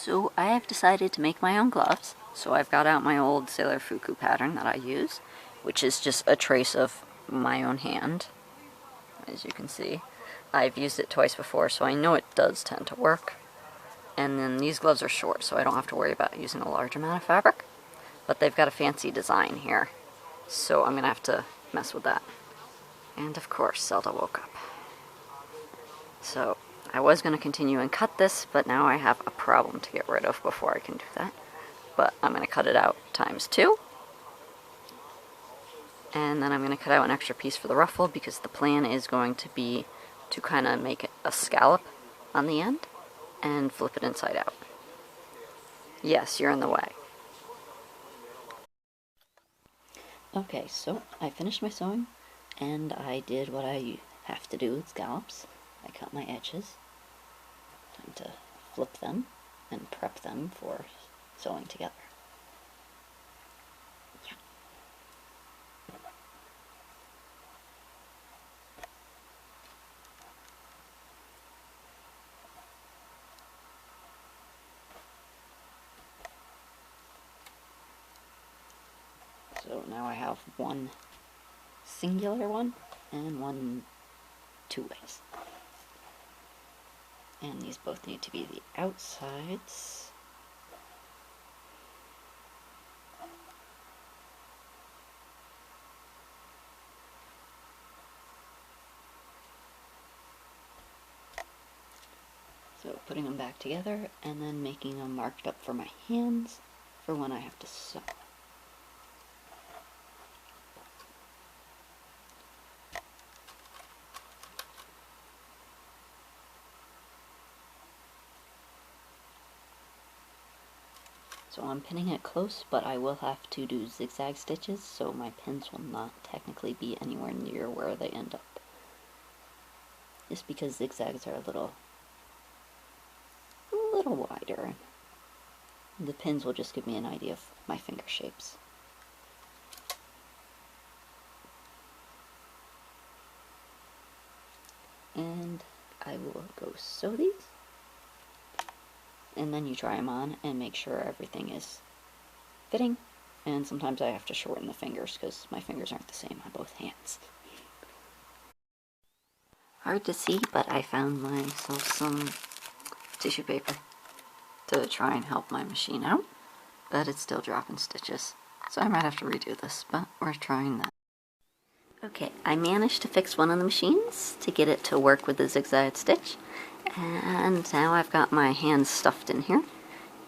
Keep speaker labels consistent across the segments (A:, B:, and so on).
A: So I have decided to make my own gloves. So I've got out my old Sailor Fuku pattern that I use, which is just a trace of my own hand, as you can see. I've used it twice before, so I know it does tend to work. And then these gloves are short, so I don't have to worry about using a large amount of fabric. But they've got a fancy design here, so I'm going to have to mess with that. And of course, Zelda woke up. So I was going to continue and cut this, but now I have a problem to get rid of before I can do that. But I'm going to cut it out ×2. And then I'm going to cut out an extra piece for the ruffle, because the plan is going to be to kind of make a scallop on the end and flip it inside out. Yes, you're in the way. Okay, so I finished my sewing, and I did what I have to do with scallops. I cut my edges. Time to flip them and prep them for sewing together. Yeah. So now I have one singular one and one two ways. And these both need to be the outsides. So putting them back together and then making them marked up for my hands for when I have to sew. So I'm pinning it close, but I will have to do zigzag stitches, so my pins will not technically be anywhere near where they end up. Just because zigzags are a little wider. The pins will just give me an idea of my finger shapes. And I will go sew these. And then you try them on and make sure everything is fitting. And sometimes I have to shorten the fingers because my fingers aren't the same on both hands. Hard to see, but I found myself some tissue paper to try and help my machine out, but it's still dropping stitches. So I might have to redo this, but we're trying that. Okay, I managed to fix one of the machines to get it to work with the zigzag stitch. And now I've got my hands stuffed in here.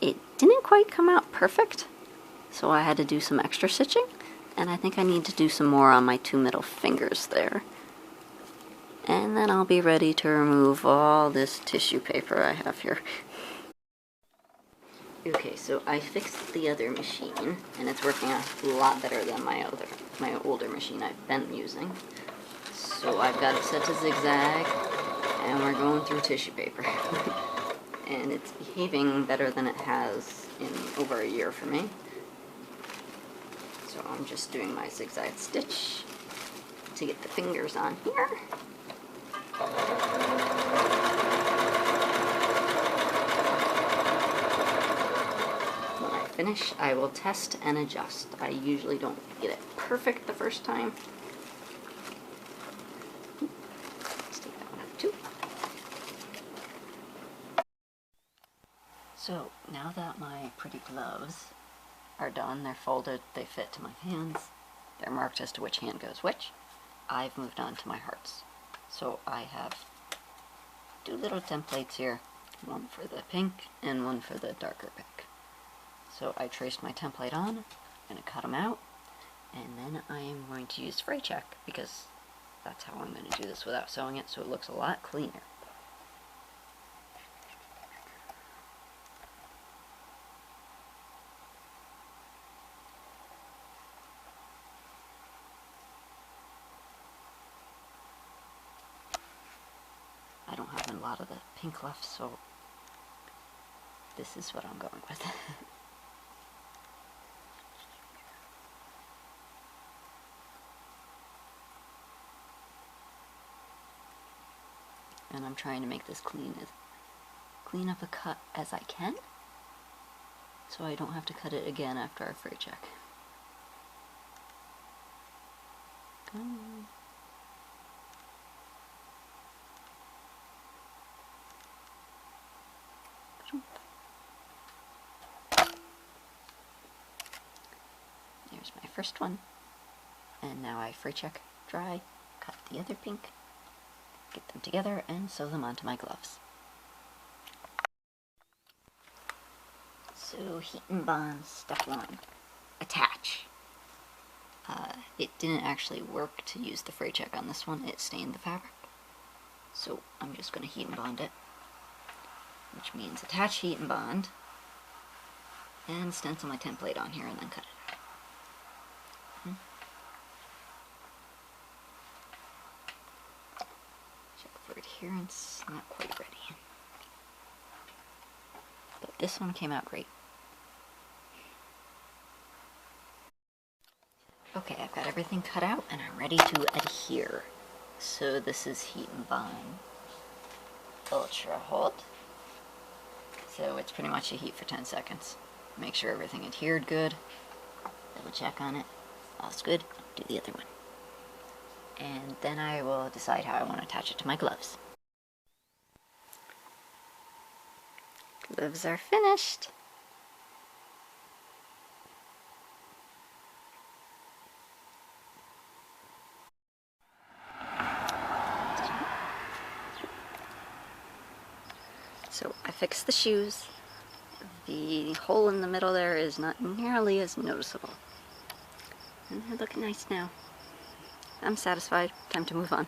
A: It didn't quite come out perfect, so I had to do some extra stitching, and I think I need to do some more on my two middle fingers there. And then I'll be ready to remove all this tissue paper I have here. Okay, so I fixed the other machine, and it's working a lot better than my older machine I've been using. So I've got it set to zigzag, and we're going through tissue paper. And it's behaving better than it has in over a year for me. So I'm just doing my zigzag stitch to get the fingers on here. When I finish, I will test and adjust. I usually don't get it perfect the first time. So now that my pretty gloves are done, they're folded, they fit to my hands, they're marked as to which hand goes which, I've moved on to my hearts. So I have two little templates here, one for the pink and one for the darker pink. So I traced my template on, I'm going to cut them out, and then I am going to use Fray Check because that's how I'm going to do this without sewing it, so it looks a lot cleaner. I don't have a lot of the pink left, so this is what I'm going with. And I'm trying to make this clean of a cut as I can, so I don't have to cut it again after our freight check. There's my first one. And now I freight check, dry, cut the other pink, get them together, and sew them onto my gloves. So, heat and bond, step 1. Attach. It didn't actually work to use the freight check on this one, it stained the fabric. So I'm just going to heat and bond it, which means attach, heat and bond, and stencil my template on here and then cut it out. Check for adherence, not quite ready. But this one came out great. Okay, I've got everything cut out and I'm ready to adhere. So this is heat and bond, ultra hot. So it's pretty much a heat for 10 seconds. Make sure everything adhered good. Double check on it. All's good. Do the other one. And then I will decide how I want to attach it to my gloves. Gloves are finished. So I fixed the shoes. The hole in the middle there is not nearly as noticeable. And they're looking nice now. I'm satisfied. Time to move on.